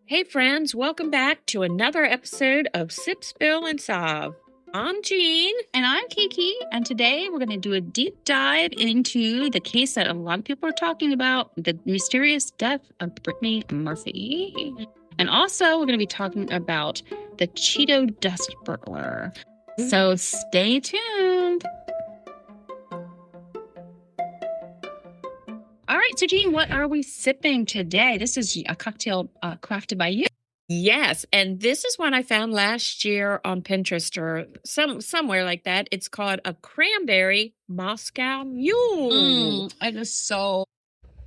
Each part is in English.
Hey friends, welcome back to another episode of Sip, Spill, and Solve. I'm Jean. And I'm Kiki, and today we're going to do a deep dive into the case that a lot of people are talking about, the mysterious death of Brittany Murphy. And also, we're going to be talking about the Cheeto dust burglar. So stay tuned. All right, so Jean, what are we sipping today? This is a cocktail crafted by you. Yes, and this is one I found last year on Pinterest or somewhere like that. It's called a Cranberry Mule. It is so...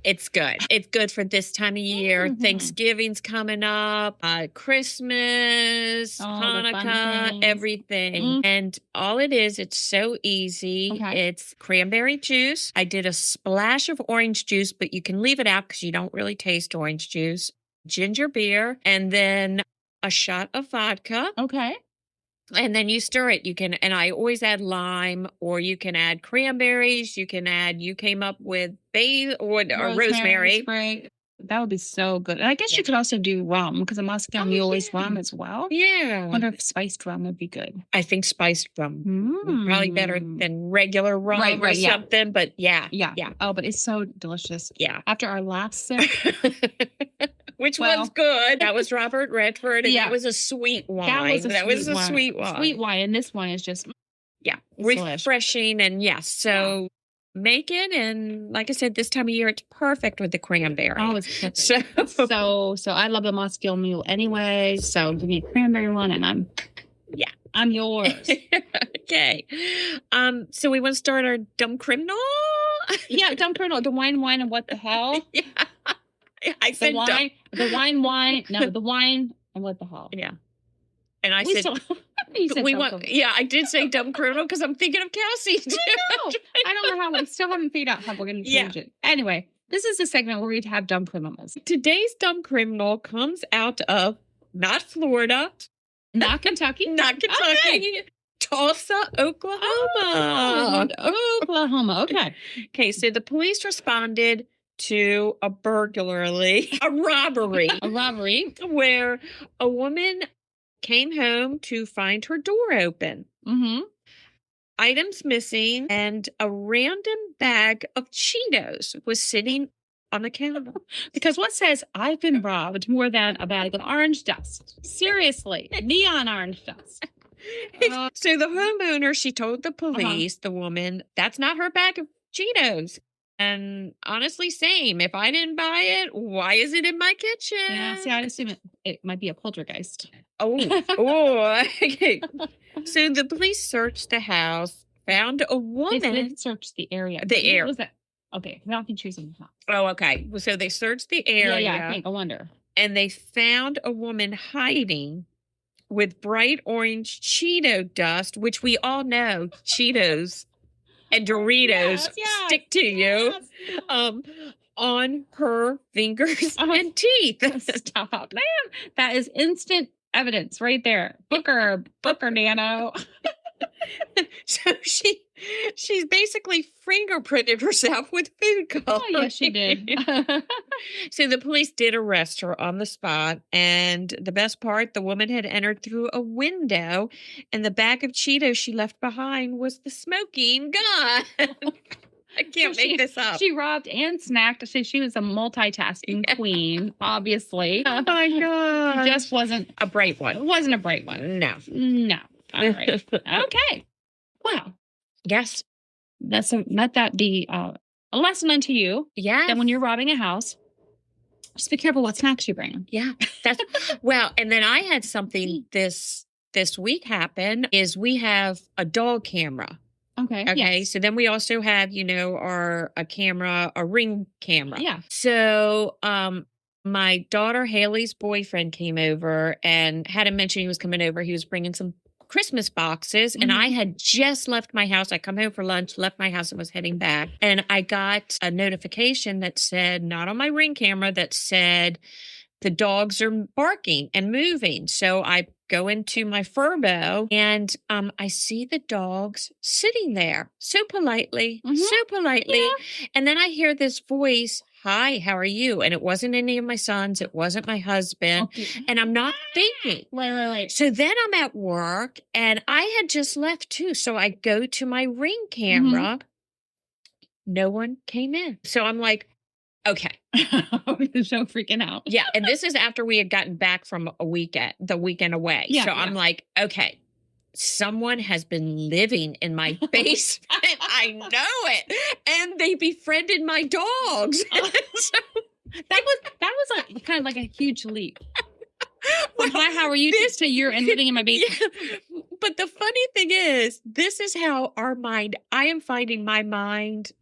It's good. It's good for this time of year. Thanksgiving's coming up, Christmas, Hanukkah, everything. And all it is, it's so easy. Okay. It's cranberry juice. I did a splash of orange juice, but you can leave it out because you don't really taste orange juice. Ginger beer, and then a shot of vodka. Okay. And then you stir it. You can, and I always add lime, or you can add cranberries. You came up with basil or rosemary. Spray. That would be so good. And I guess you could also do rum because a Moscow Mule is rum as well. Yeah. I wonder if spiced rum would be good. I think spiced rum probably better than regular rum or something. But yeah. Oh, but it's so delicious. Yeah. After our last sip. Which one's good? That was Robert Redford, and that was a sweet wine. That was a sweet wine. Sweet wine, and this one is just refreshing, and so make it. And like I said, this time of year, it's perfect with the cranberry. Oh, it's perfect. So I love the Moscow Mule anyway. So give me a cranberry one, and I'm yours. Okay. So we want to start our dumb criminal. Dumb criminal. The wine, and what the hell? Yeah. I said the wine, and what the hell? Yeah. And I said, I did say dumb criminal because I'm thinking of Kelsey. I don't know how, we still haven't figured out how we're going to change it. Anyway, this is the segment where we have dumb criminals. Today's dumb criminal comes out of not Florida, not Kentucky, Tulsa, Oklahoma. Oklahoma. Okay. So the police responded to a robbery, where a woman came home to find her door open. Items missing, and a random bag of Cheetos was sitting on the counter. Because what says I've been robbed more than a bag of orange dust? Seriously, neon orange dust. So the homeowner, she told the police, the woman, that's not her bag of Cheetos. And honestly, same. If I didn't buy it, why is it in my kitchen? Yeah, see, I'd assume it might be a poltergeist. Okay. So the police searched the house, found a woman. They didn't search the area. What was that? Okay, now I can choose the house. Oh, okay. So they searched the area. Yeah, I wonder. And they found a woman hiding with bright orange Cheeto dust, which we all know Cheetos and Doritos stick to you, on her fingers and teeth. Stop, man! That is instant evidence right there. Booker, Nano. So she's basically fingerprinted herself with food coloring. Oh, yes, she did. So the police did arrest her on the spot, and the best part, the woman had entered through a window, and the bag of Cheetos she left behind was the smoking gun. I can't make this up. She robbed and snacked. So she was a multitasking queen, obviously. Oh my God. It just wasn't a bright one. It wasn't a bright one. No. All right. Okay. Wow. Yes. Let that be a lesson unto you. Yeah. That when you're robbing a house, just be careful what snacks you bring. Yeah. That's well, and then I had something this week happen is we have a dog camera. Okay. Yes. So then we also have, a Ring camera. Yeah. So, my daughter Haley's boyfriend came over and had him mention he was coming over. He was bringing some Christmas boxes, and I had just left my house. I come home for lunch, left my house, and was heading back. And I got a notification that said, not on my Ring camera, that said the dogs are barking and moving. So I go into my Furbo, and I see the dogs sitting there so politely. Yeah. And then I hear this voice, hi, how are you? And it wasn't any of my sons. It wasn't my husband. And I'm not thinking. Wait. So then I'm at work and I had just left too. So I go to my Ring camera. No one came in. So I'm like, okay. So freaking out. Yeah. And this is after we had gotten back from the weekend away. Yeah, so I'm like, okay, someone has been living in my basement. I know it. And they befriended my dogs. So that was like kind of like a huge leap. Well, hi, how are you? To you're and living in my basement. Yeah. But the funny thing is, this is how I am finding my mind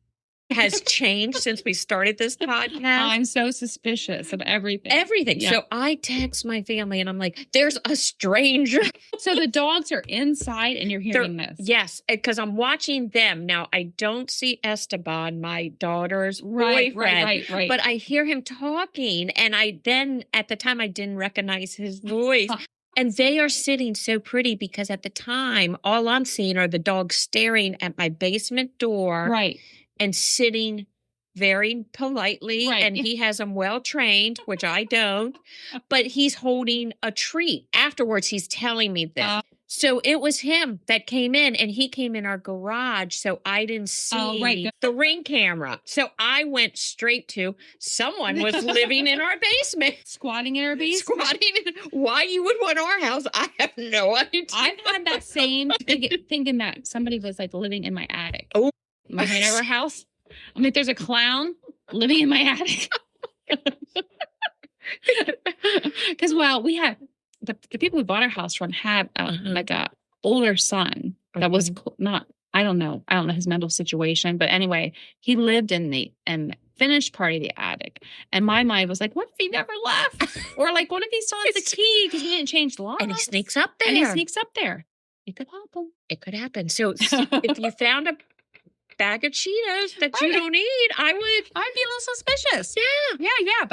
has changed since we started this podcast. I'm so suspicious of everything. Everything. Yeah. So I text my family and I'm like, there's a stranger. So the dogs are inside and you're hearing this. Yes, because I'm watching them. Now, I don't see Esteban, my daughter's boyfriend. Right. But I hear him talking. And at the time, I didn't recognize his voice. And they are sitting so pretty because at the time, all I'm seeing are the dogs staring at my basement door. Right. And sitting very politely. Right. And he has them well trained, which I don't. But he's holding a treat. Afterwards, he's telling me this. So it was him that came in, and he came in our garage. So I didn't see the Ring camera. So I went straight to someone was living in our basement. Squatting in our basement? Why you would want our house, I have no idea. I've had that same thinking that somebody was like living in my attic. Oh. Behind our house. I mean, there's a clown living in my attic. Because, we had the people who bought our house from had like a older son that was not, I don't know his mental situation. But anyway, he lived in the finished part of the attic. And my mind was like, what if he never left? Or like, what if he still has the key because he didn't change the lock? And he sneaks up there. It could happen. It could happen. So if you found a bag of Cheetos that you don't eat, I'd be a little suspicious. Yeah.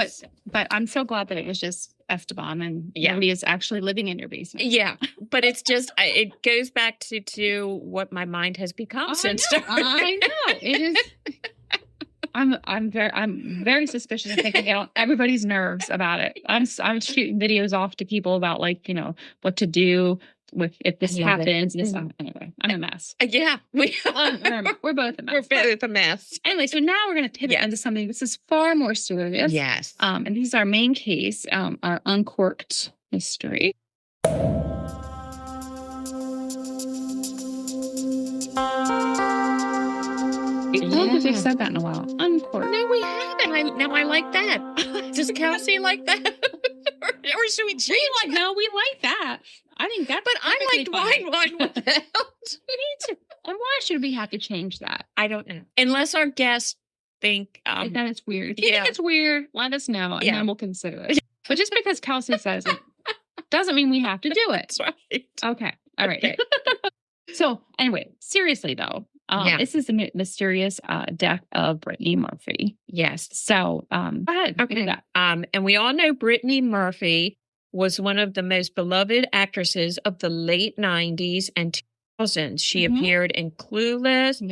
But I'm so glad that it was just Esteban and nobody is actually living in your basement. Yeah. But it's just, it goes back to what my mind has become since. I know. It is. I'm very suspicious of thinking out everybody's nerves about it. I'm shooting videos off to people about what to do if this happens. Anyway, I'm a mess. Yeah, we're both a mess. We're both a mess. Anyway, so now we're going to pivot into something. This is far more serious. Yes. And this is our main case, our uncorked mystery. I don't know if we've said that in a while. Uncorked. No, we haven't. Now I like that. Does Kelsey like that? or should we change? No, we like that. I think that's. But I liked mine. What the hell? We need to. And why should we have to change that? I don't know. Unless our guests think that it's weird. If you think it's weird, let us know, and then we'll consider it. But just because Kelsey says it doesn't mean we have to do it. That's right. Okay. All right. Okay. So anyway, seriously though. This is the mysterious death of Brittany Murphy. Yes. So, go ahead. Okay. And we all know Brittany Murphy was one of the most beloved actresses of the late 90s and 2000s. She appeared in Clueless,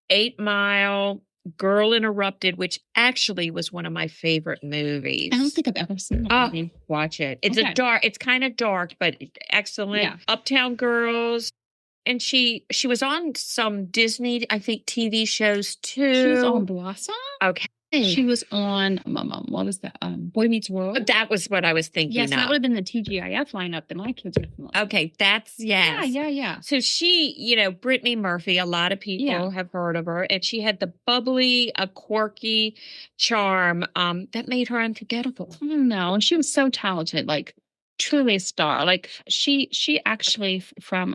8 Mile, Girl Interrupted, which actually was one of my favorite movies. I don't think I've ever seen that movie. Watch it. It's kind of dark, but excellent. Yeah. Uptown Girls. And she was on some Disney, I think, TV shows too. She was on Blossom? Okay. She was on, what was that? Boy Meets World? That was what I was thinking Yes, of. that would have been the TGIF lineup that my kids were familiar with. Okay, Yeah. So she, Brittany Murphy, a lot of people have heard of her. And she had the bubbly, quirky charm that made her unforgettable. No, and she was so talented, like truly a star. Like she actually from,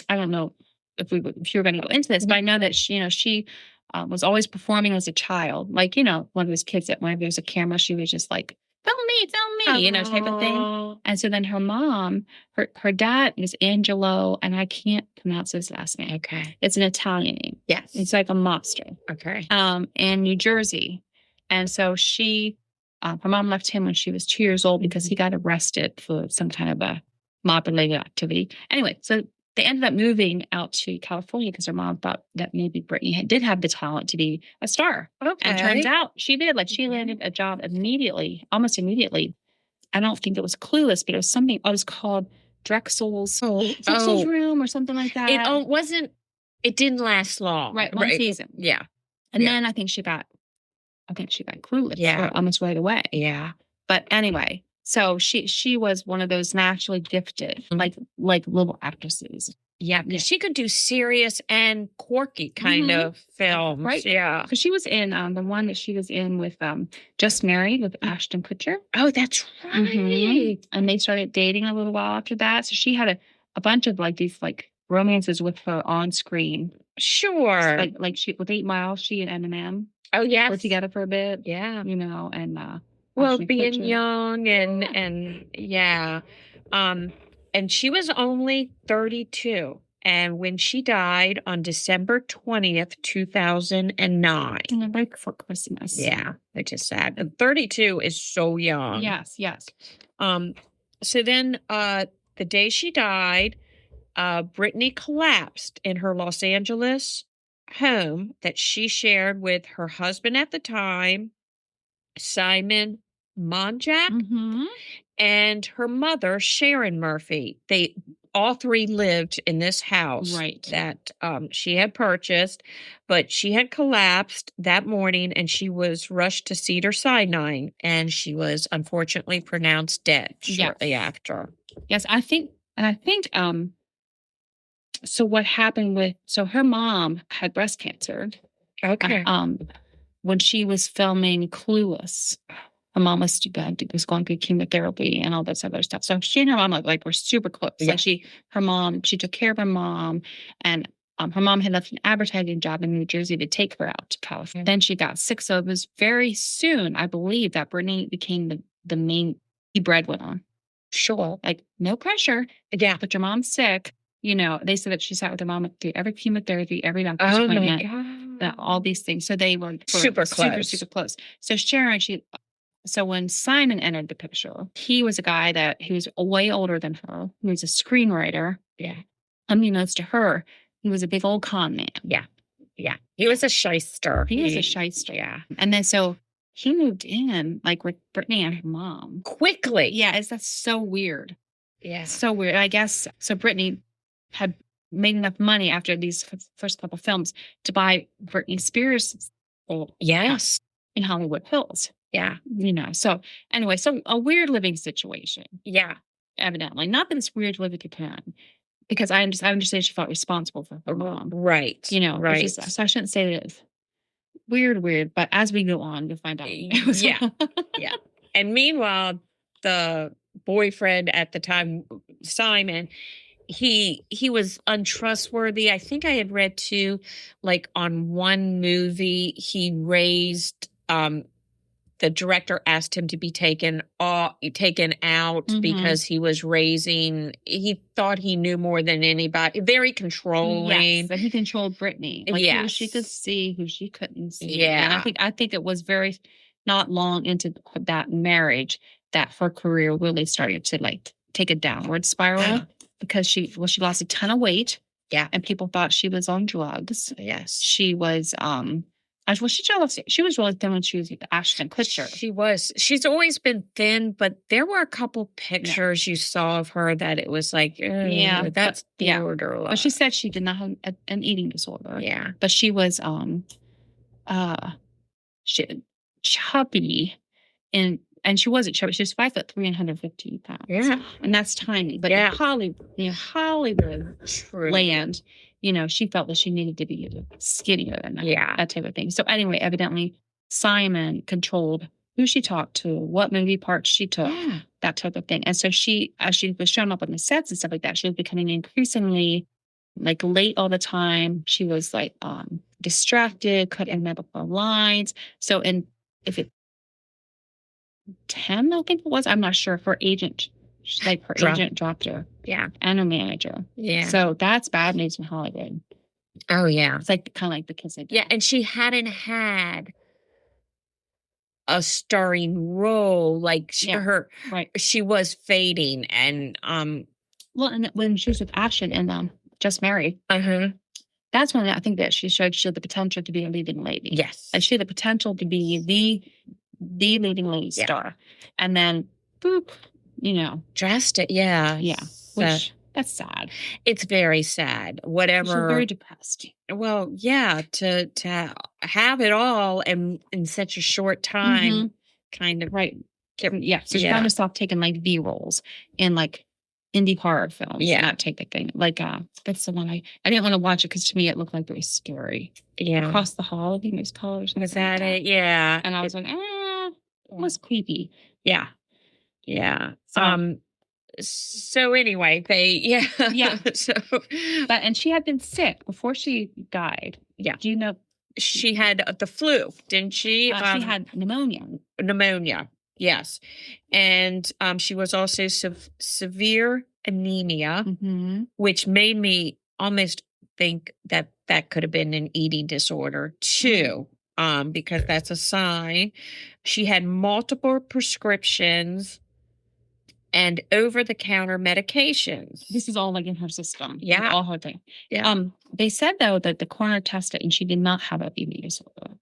I don't know if you were going to go into this, but I know that she was always performing as a child. Like, one of those kids that whenever there's a camera, she was just like, film me, type of thing. And so then her mom, her dad is Angelo, and I can't pronounce his last name. Okay. It's an Italian name. Yes. It's like a mobster. Okay. In New Jersey. And so her mom left him when she was 2 years old because he got arrested for some kind of a mob-related activity. Anyway, so they ended up moving out to California because her mom thought that maybe Brittany did have the talent to be a star. Okay. And turns out she did. Like, she landed a job immediately, almost immediately. I don't think it was Clueless, but it was something. It was called Drexel's Room or something like that. It didn't last long. Right, one season. Yeah. And then I think she got Clueless. Yeah. Almost right away. Yeah. But anyway, so she was one of those naturally gifted, like little actresses. Yeah, because she could do serious and quirky kind of films. Right. Yeah. Because she was in the one that she was in with Just Married with Ashton Kutcher. Oh, that's right. Mm-hmm. And they started dating a little while after that. So she had a bunch of like these like romances with her on screen. Sure. Like she with 8 Mile, she and Eminem. Oh, yeah. Were together for a bit. Yeah. You know, and well, being young and yeah. And she was only 32. And when she died on December 20th, 2009. Right before Christmas. Yeah, which is sad. And 32 is so young. Yes. So then the day she died, Brittany collapsed in her Los Angeles home that she shared with her husband at the time, Simon Monjack, and her mother, Sharon Murphy. They all three lived in this house that she had purchased, but she had collapsed that morning and she was rushed to Cedars-Sinai, and she was unfortunately pronounced dead shortly after. Yes, I think so what happened so her mom had breast cancer. Okay. When she was filming Clueless, her mom was going through chemotherapy and all this other stuff. So she and her mom like were super close. Yeah. Like she took care of her mom, and her mom had left an advertising job in New Jersey to take her out to California. Then she got sick, so it was very soon, I believe, that Brittany became the main breadwinner. Sure, like no pressure. Yeah, but your mom's sick. You know, they said that she sat with her mom through every chemotherapy, every doctor's appointment, all these things. So they were super close. So Sharon, so when Simon entered the picture, he was a guy that he was way older than her. He was a screenwriter. Yeah. Unbeknownst to her, he was a big old con man. Yeah. Yeah. He was a shyster. Yeah. And then so he moved in like with Brittany and her mom. Quickly. Yeah. That's so weird. Yeah. So weird. I guess so Brittany had made enough money after these first couple films to buy Britney Spears' yes in Hollywood Hills. Yeah. You know, so anyway, so a weird living situation. Yeah. Evidently. Not that it's weird to live with your parent, because I understand she felt responsible for her mom. Right. You know, right. So I shouldn't say that it's weird, but as we go on, you'll find out. Yeah. Yeah. And meanwhile, the boyfriend at the time, Simon, he was untrustworthy. I think I had read too, like on one movie, he raised the director asked him to be taken out because he was he thought he knew more than anybody. Very controlling. Yes, but he controlled Brittany. Like who she could see, who she couldn't see. Yeah. And I think it was very not long into that marriage that her career really started to like take a downward spiral because she lost a ton of weight. Yeah. And people thought she was on drugs. Yes. She was she was really thin when she was with Ashton Kutcher. She was. She's always been thin, but there were a couple pictures you saw of her that it was like, that's borderline. But she said she did not have an eating disorder. Yeah. But she was chubby, and she wasn't chubby. She was 5'3" and 115 pounds. Yeah. And that's tiny. But in Hollywood land, you know, she felt that she needed to be skinnier than that. Yeah. That type of thing. So anyway, evidently, Simon controlled who she talked to, what movie parts she took, that type of thing. And so she, as she was showing up on the sets and stuff like that, she was becoming increasingly like late all the time. She was like distracted, couldn't remember her lines. So Tim, I think it was, I'm not sure, her agent dropped her. Yeah. And her manager. Yeah. So that's bad news in Hollywood. Oh, yeah. It's like kind of like the kiss of death. Yeah, and she hadn't had a starring role. Like she was fading, and well, and when she was with Ashton and Just Married. That's when I think that she showed the potential to be a leading lady. Yes. And she had the potential to be the leading lady star. And then, boop, dressed it. Yeah. Yeah. Which, that's sad. It's very sad. Whatever. She's very depressed. Well, yeah, to have it all and in such a short time, kind of. Right. Yeah. So she found herself taking like V roles in like indie horror films. Yeah. Not take the thing. Like, that's the one I didn't want to watch it because to me it looked like very scary. Yeah. Across the Hall, I think it was called. Was that it? Yeah. And I was like, it was creepy. Yeah. Yeah. So anyway, and she had been sick before she died. Yeah. Do you know? She had the flu, didn't she? She had pneumonia. Pneumonia. Yes. And she was also severe anemia, which made me almost think that could have been an eating disorder too, because that's a sign. She had multiple prescriptions and over-the-counter medications. This is all like in her system. Yeah. Like all her thing. Yeah. They said though that the coroner tested and she did not have a eating disorder.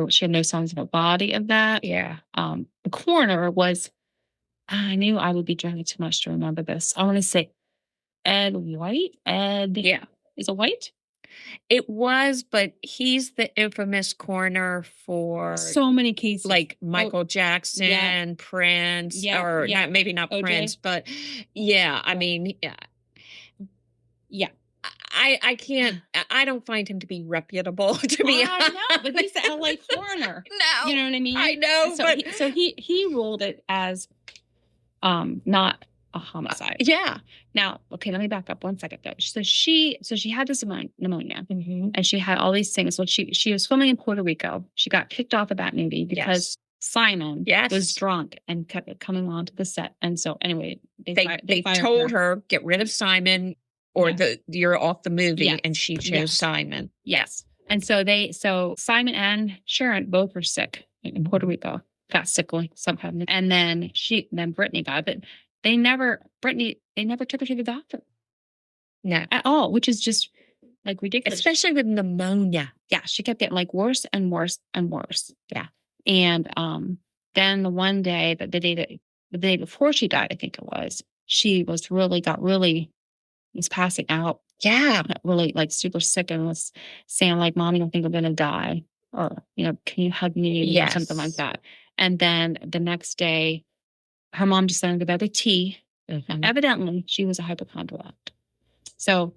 She had no signs of a body of that. Yeah. The coroner was, I knew I would be drinking too much to remember this. I want to say Ed White. Yeah. Is it White? It was, but he's the infamous coroner for so many cases, like Michael Jackson, Prince, or maybe not OJ. Prince, but I mean, I can't. I don't find him to be reputable. To be honest, I know, but he's the LA coroner. No, you know what I mean. I know, so he ruled it as not a homicide. Yeah. Now, okay, let me back up 1 second though. So she had this pneumonia, and she had all these things. So she was filming in Puerto Rico. She got kicked off of that movie because Simon was drunk and kept coming onto the set. And so anyway, they told her get rid of Simon or you're off the movie, and she chose Simon. Yes. And so Simon and Sharon both were sick in Puerto Rico. Got sickly somehow. And then Brittany got it. They never took her to the doctor. No. At all, which is just like ridiculous. Especially with pneumonia. Yeah. She kept getting like worse and worse and worse. Yeah. And then the one day, the day before she died, I think it was, she was was passing out. Yeah. Really like super sick and was saying like, Mommy, I think I'm going to die. Or, can you hug me? Or something like that. And then the next day, her mom just sent her to bed with tea. Evidently, she was a hypochondriac. So,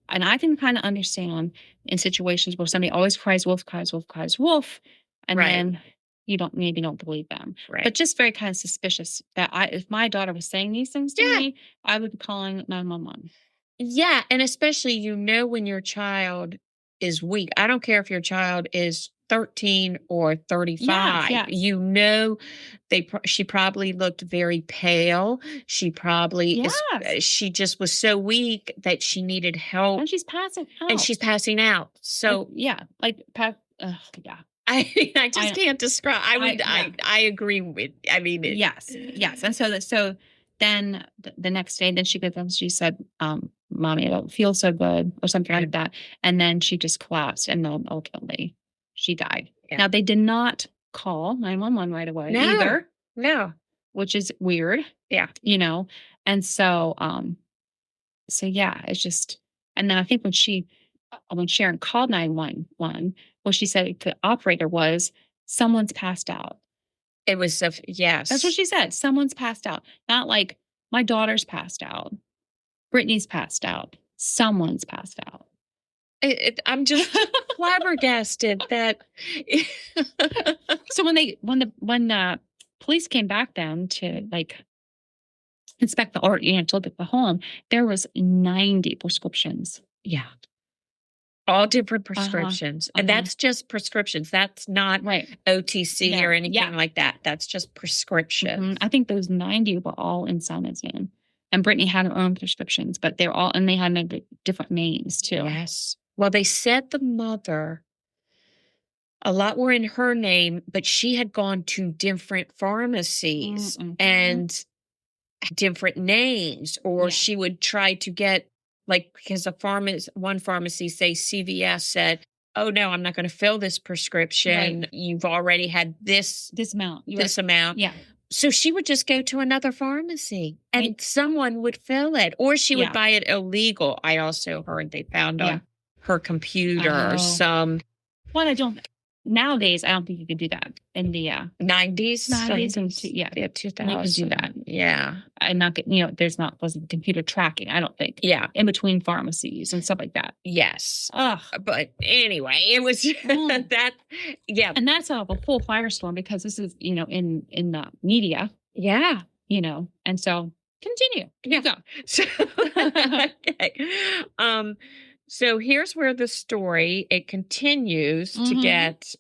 and I can kind of understand in situations where somebody always cries wolf, cries wolf, cries wolf. And then you don't believe them. Right. But just very kind of suspicious that if my daughter was saying these things to me, I would be calling 911. Yeah. And especially, when your child is weak. I don't care if your child is 13 or 35. Yes. She probably looked very pale. She probably she just was so weak that she needed help. And she's passing out. So I just can't describe. I agree with. I mean, yes. And so then the next day, then she goes up. She said, "Mommy, I don't feel so good," or something like that. And then she just collapsed, and then ultimately she died. Yeah. Now they did not call 911 right away either. No, which is weird. Yeah, and so it's just. And then I think when Sharon called 911, what she said the operator was, someone's passed out. It was yes. That's what she said. Someone's passed out. Not like my daughter's passed out. Brittany's passed out. Someone's passed out. I'm just flabbergasted that. So when the police came back then to like inspect to look at the home, there was 90 prescriptions. Yeah. All different prescriptions. And that's just prescriptions. That's not OTC or anything like that. That's just prescriptions. I think those 90 were all in Simon's name. And Brittany had her own prescriptions, but they had different names too. Yes. Well, they said the mother, a lot were in her name, but she had gone to different pharmacies and different names, or Yeah. she would try to get, like, because one pharmacy, say CVS, said, oh no, I'm not going to fill this prescription. Right. You've already had this amount. this amount. Yeah. So she would just go to another pharmacy and Right. someone would fill it, or she would Yeah. buy it illegal. I also heard they found Yeah. on her computer Oh. some Nowadays, I don't think you could do that in the 90s. 90s and 2000. Yeah, You 2000. could do that. Yeah. And not get, wasn't computer tracking, I don't think. Yeah. In between pharmacies and stuff like that. Yes. Ugh. But anyway, it was that. Yeah. And that's a full firestorm because this is, in the media, Yeah. and so continue. Yeah. Go. So, okay. So here's where the story, it continues to get,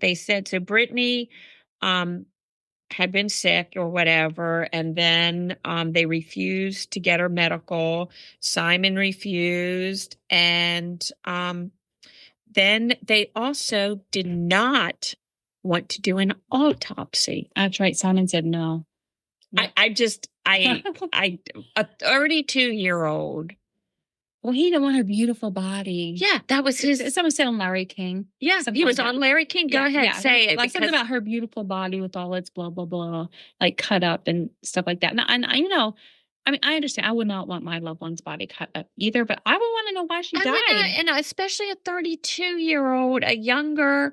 they said, so Brittany, had been sick or whatever, and then they refused to get her medical. Simon refused, and then they also did not want to do an autopsy. That's right. Simon said no. A 32-year-old. Well, he didn't want her beautiful body. Yeah, that was his. Someone said on Larry King. Yeah, he was on Larry King. Go ahead, say it. Like something about her beautiful body with all its blah, blah, blah, like cut up and stuff like that. And I understand. I would not want my loved one's body cut up either, but I would want to know why she died. And especially a 32-year-old, a younger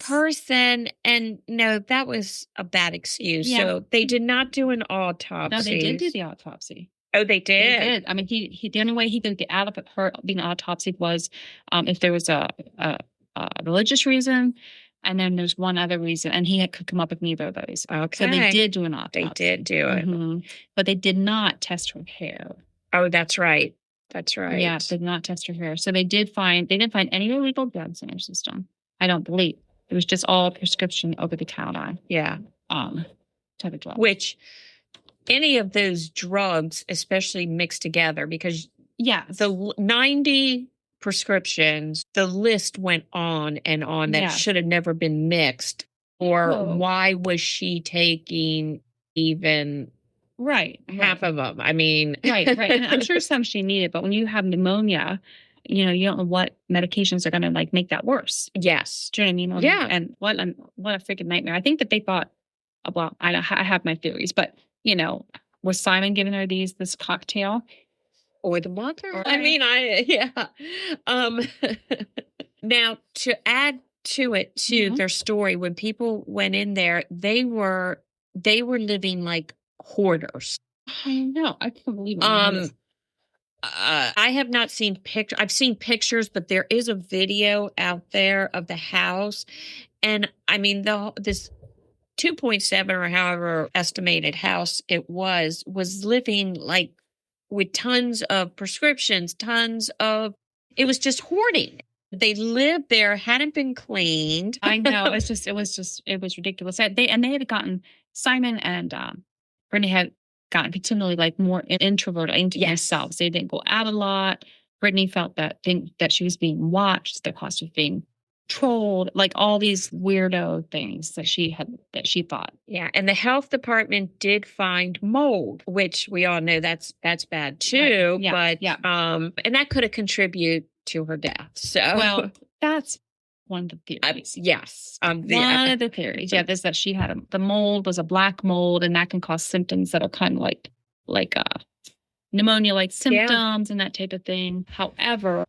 person. And no, that was a bad excuse. Yeah. So they did not do an autopsy. No, they did do the autopsy. Oh, they did? They did. I mean, he the only way he could get out of her being autopsied was if there was a religious reason. And then there's one other reason, and he could come up with neither of those. Okay. So they did do an autopsy. They did do it. But they did not test her hair. Oh, that's right. That's right. Yeah, they did not test her hair. So they didn't find any illegal drugs in her system. I don't believe. It was just all prescription over-the-counter. Yeah. Type of drug. Which, any of those drugs, especially mixed together, because the 90 prescriptions, the list went on and on that should have never been mixed. Or why was she taking even half of them? I mean, right. And I'm sure some she needed, but when you have pneumonia, you don't know what medications are going to make that worse. Yes. Do you know what I mean? Yeah. And what a freaking nightmare. I think that they thought, well, I have my theories, but was Simon giving her this cocktail? Or the mother? I mean, now, to add to it, to their story, when people went in there, they were living like hoarders. I know. I can't believe it. I have not seen pictures. I've seen pictures, but there is a video out there of the house. And I mean, this 2.7 or however estimated house it was living like with tons of prescriptions, it was just hoarding. They lived there, hadn't been cleaned. I know. It was ridiculous. They had gotten, Simon and Brittany had gotten continually more introverted into themselves. They didn't go out a lot. Brittany felt that she was being watched, the cost of being trolled, like all these weirdo things that she thought. Yeah, and the health department did find mold, which we all know that's bad too. Right. Yeah, but and that could have contributed to her death. So that's one of the theories. Yes, one of the theories. Yeah, is that she had the mold was a black mold, and that can cause symptoms that are kind of like pneumonia-like symptoms and that type of thing. However,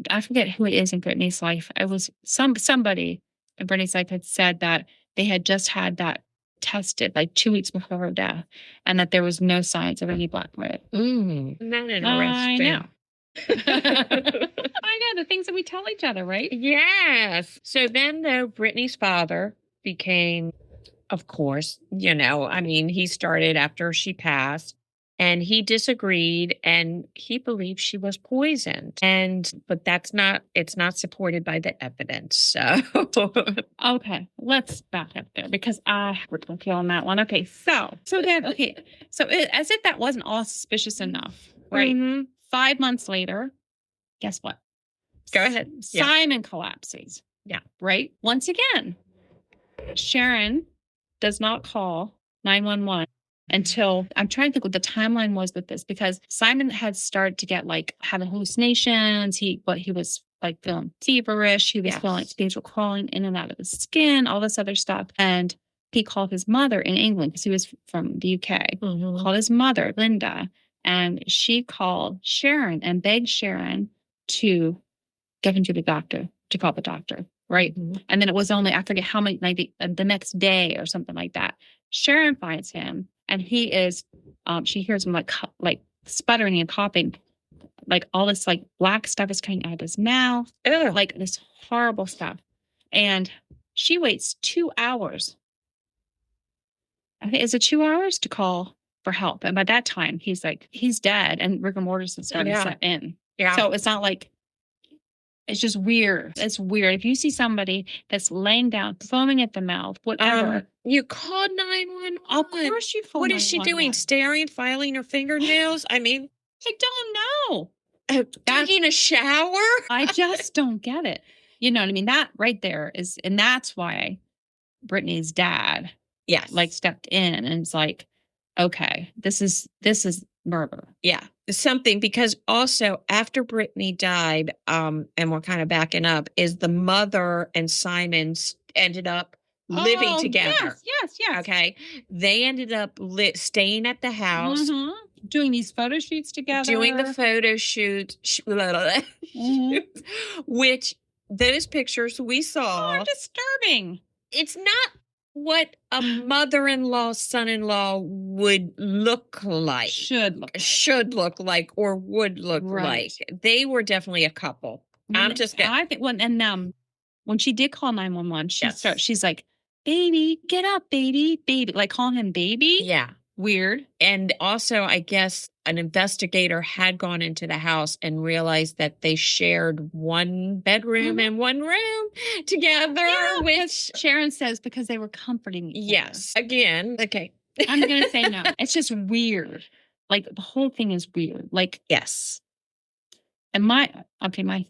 I forget who it is in Brittany's life. It was somebody in Brittany's life had said that they had just had that tested 2 weeks before her death, and that there was no signs of any black mold. Isn't that interesting? I know. I know, the things that we tell each other, right? Yes. So then, though, Brittany's father became, of course, he started after she passed. And he disagreed, and he believed she was poisoned. But it's not supported by the evidence. So okay, let's back up there because I worked with you on that one. Okay, so as if that wasn't all suspicious enough, right? Mm-hmm. 5 months later, guess what? Go ahead. Simon collapses. Yeah. Right. Once again, Sharon does not call 911 until I'm trying to think what the timeline was with this, because Simon had started to get like having hallucinations. He was like feeling feverish. He was feeling like things were crawling in and out of his skin, all this other stuff. And he called his mother in England because he was from the UK. Called his mother, Linda, and she called Sharon and begged Sharon to get him to the doctor, to call the doctor. Right. And then it was only, I forget how many, like the next day or something like that, Sharon finds him and he is, she hears him like sputtering and coughing, like all this like black stuff is coming out of his mouth, like this horrible stuff. And she waits 2 hours. I think, is it 2 hours to call for help? And by that time, he's dead and rigor mortis is starting to set in. Yeah. So it's not like, it's just weird. It's weird. If you see somebody that's laying down, foaming at the mouth, whatever. You called 911. Of course you called 911. What is she doing? Staring, filing her fingernails? I mean, I don't know. Taking a shower? I just don't get it. You know what I mean? That right there is, and that's why Brittany's dad, like stepped in and it's like, okay, this is murder. Yeah. Something, because also after Brittany died, and we're kind of backing up, is the mother and Simons ended up living together. Yes. Okay. They ended up staying at the house. Doing these photo shoots together. Doing the photo shoots, which those pictures we saw are disturbing. It's not what a mother-in-law, son-in-law would look like. Should look like, or would look like. They were definitely a couple. I think when she did call 911, she's like, baby, get up, baby, like calling him baby. Yeah. Weird. And also, I guess an investigator had gone into the house and realized that they shared one bedroom and one room together. Yeah, which Sharon says because they were comforting each other. Yes. Again. Okay. I'm going to say no. It's just weird. Like the whole thing is weird. Like, yes. And my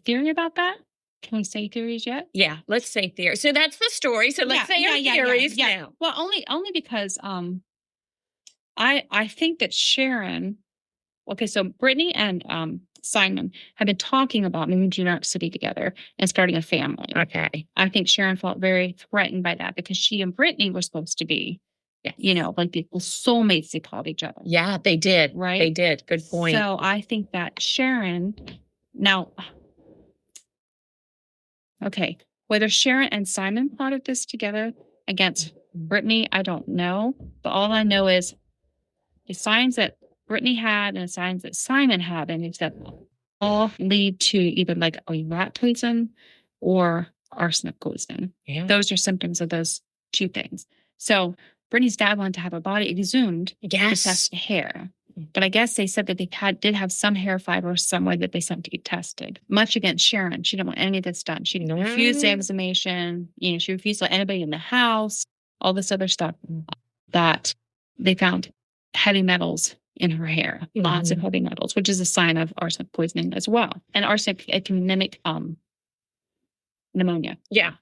theory about that. Can we say theories yet? Yeah, let's say theories. So that's the story. So let's say our theories now. Well, only because I think that Sharon, okay, so Brittany and Simon have been talking about moving to New York City together and starting a family. Okay. I think Sharon felt very threatened by that because she and Brittany were supposed to be, like the soulmates they called each other. Yeah, they did. Right? They did. Good point. So I think that Sharon, now, okay, whether Sharon and Simon plotted this together against Brittany, I don't know. But all I know is the signs that Brittany had and the signs that Simon had, and it's that all lead to either like a rat poison or arsenic poisoning. Yeah. Those are symptoms of those two things. So Brittany's dad wanted to have her body exhumed to test the hair. But I guess they said that they did have some hair fibers somewhere that they sent to get tested. Much against Sharon. She didn't want any of this done. She refused the examination. She refused to let anybody in the house, all this other stuff that they found heavy metals in her hair, lots of heavy metals, which is a sign of arsenic poisoning as well. And arsenic, it can mimic pneumonia. Yeah.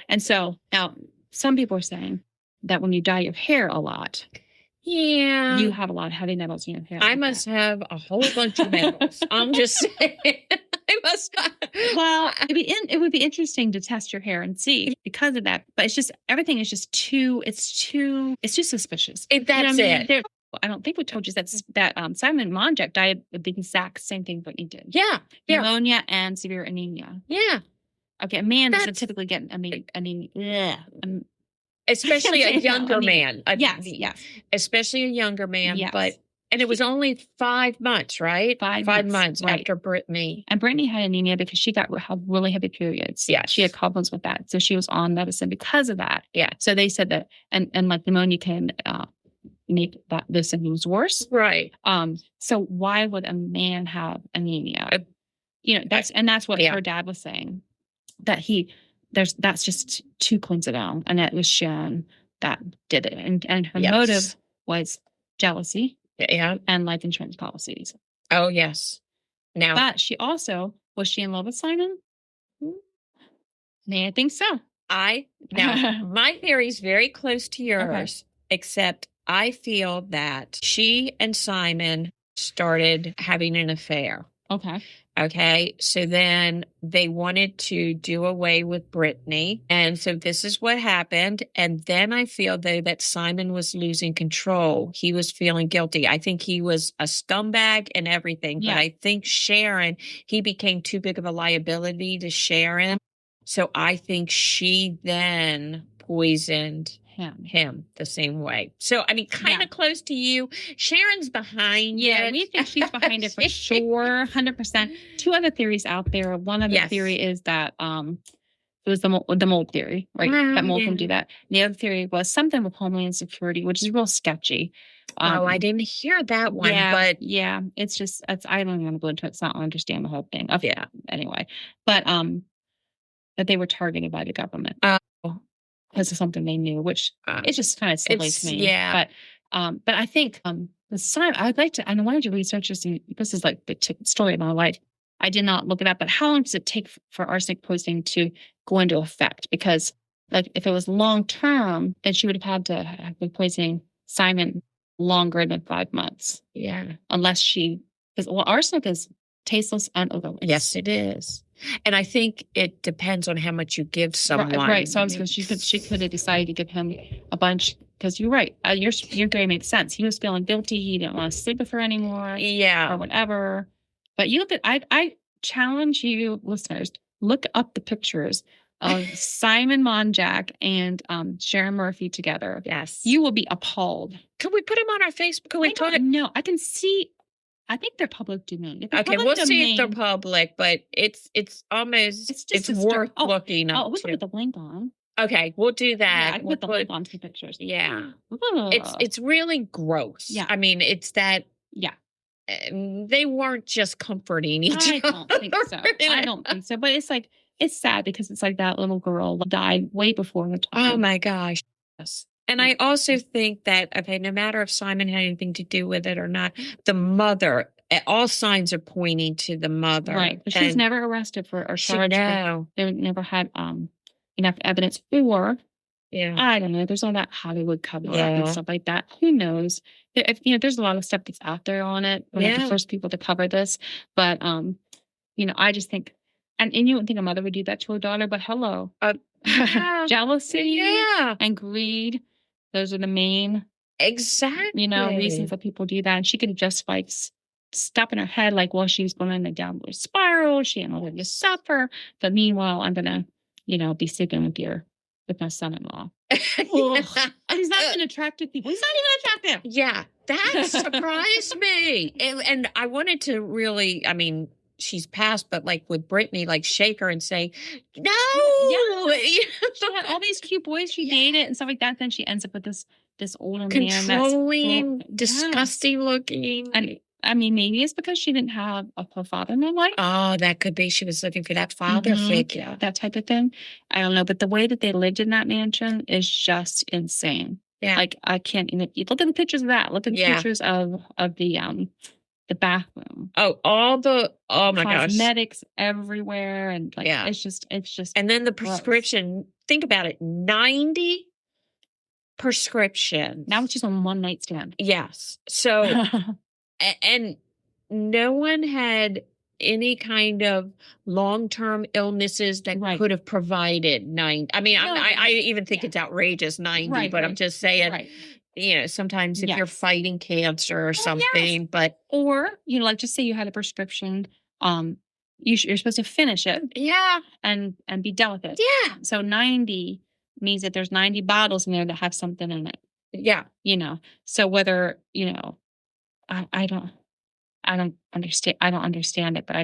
And so now some people are saying that when you dye your hair a lot, you have a lot of heavy metals in your hair. I must have a whole bunch of metals. I'm just saying. I must have. Well, it would be interesting to test your hair and see because of that. But it's just, everything is just too suspicious. That's it. I don't think we told you that Simon Monjack died of the exact same thing Brittany did. Yeah. Pneumonia and severe anemia. Yeah. Okay, a man doesn't typically get anemia. Yeah. Especially a younger man. Yes. Especially a younger man. Yes. And it was only 5 months, right? 5 months after Brittany. And Brittany had anemia because she had really heavy periods. Yeah. She had problems with that. So she was on medicine because of that. Yeah. So they said that, and like pneumonia can make the symptoms worse. Right. So why would a man have anemia? That's what her dad was saying. That that's just too coincidental. And that was Sharon that did it. And her motive was jealousy. Yeah. And life insurance policies. Oh, yes. But was she in love with Simon? I think so. Now, my theory is very close to yours, except I feel that she and Simon started having an affair. Okay. So then they wanted to do away with Brittany. And so this is what happened. And then I feel, though, that Simon was losing control. He was feeling guilty. I think he was a scumbag and everything. Yeah. But I think Sharon, he became too big of a liability to Sharon. So I think she then poisoned him the same way. So, I mean, kind of close to you. Sharon's behind it. Yeah, we think she's behind it for sure, 100%. Two other theories out there. One other theory is that it was the mold theory, right? That mold can do that. The other theory was something with Homeland Security, which is real sketchy. I didn't hear that one, but it's just, I don't even want to go into it, so I don't understand the whole thing. Anyway, but that they were targeted by the government. Because of something they knew, which it's just kind of silly to me. Yeah. But I think the sign, I'd like to, and I wanted to research this. This is like the story of my life. I did not look it up, but how long does it take for arsenic poisoning to go into effect? Because like if it was long term, then she would have had to have been poisoning Simon longer than 5 months. Yeah. Unless because arsenic is tasteless and odorless. Yes, it is. And I think it depends on how much you give someone. Right. So I was she could have decided to give him a bunch, because you're right. Your theory makes sense. He was feeling guilty. He didn't want to sleep with her anymore. Yeah. Or whatever. But you look at, I challenge you listeners, look up the pictures of Simon Monjack and Sharon Murphy together. Yes. You will be appalled. Can we put them on our Facebook? No, I can see. I think they're public domain. Okay, we'll see if they're public, but it's almost it's worth looking up. We'll put the link on. Okay, we'll do that. Yeah, I can put the link on to the pictures. Yeah, it's really gross. Yeah, I mean, it's that. Yeah, they weren't just comforting each other. I don't think so. I don't think so. But it's like it's sad because it's like that little girl died way before her time. Oh my gosh. Yes. And I also think that, okay, no matter if Simon had anything to do with it or not, the mother, all signs are pointing to the mother. Right. But she's never arrested or charged. No. They never had enough evidence. Or, I don't know, there's all that Hollywood cover up and stuff like that. Who knows? There's a lot of stuff that's out there on it. We're not the first people to cover this. But, I just think, and you wouldn't think a mother would do that to a daughter, but hello. Jealousy and greed. Those are the main, reasons that people do that. And she could have just stop in her head, like, well, she's going in a downward spiral. She ain't going to suffer. But meanwhile, I'm going to, be sleeping with my son-in-law. And he's not even attractive people. He's not even attractive. Yeah, that surprised me. And I wanted to really, she's passed, but like with Brittany, like shake her and say, no. Yeah. She had all these cute boys she dated and stuff like that. Then she ends up with this older controlling, man disgusting looking. And maybe it's because she didn't have a father in her life. Oh, that could be. She was looking for that father figure. That type of thing. I don't know. But the way that they lived in that mansion is just insane. Yeah. Like I can't even look at the pictures of that. Look at the pictures of the bathroom. Oh my gosh. Cosmetics everywhere. And it's just. And then the prescription, gross. Think about it, 90 prescriptions. Now she's on one night stand. Yes. So, and no one had any kind of long-term illnesses that could have provided 90. I even think it's outrageous 90, but I'm just saying. Right. Sometimes if you're fighting cancer or something, or like just say you had a prescription, you're supposed to finish it, and be done with it. Yeah. So 90 means that there's 90 bottles in there that have something in it. Yeah. So whether I don't understand. I don't understand it, but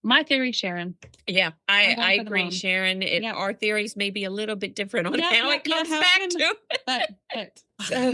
my theory, Sharon. Yeah, I agree, Sharon. Our theories may be a little bit different on how it comes back to. But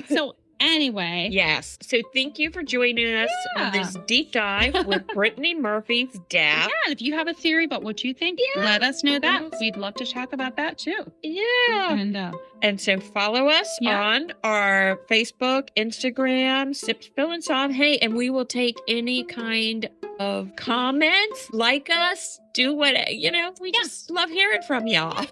so anyway. Yes. So thank you for joining us on this deep dive with Brittany Murphy's dad. Yeah, and if you have a theory about what you think, let us know that. We'd love to talk about that too. Yeah. And so follow us on our Facebook, Instagram, Sip, Spill, and Solve. Hey, and we will take any kind of comments, like us, do what, we just love hearing from y'all.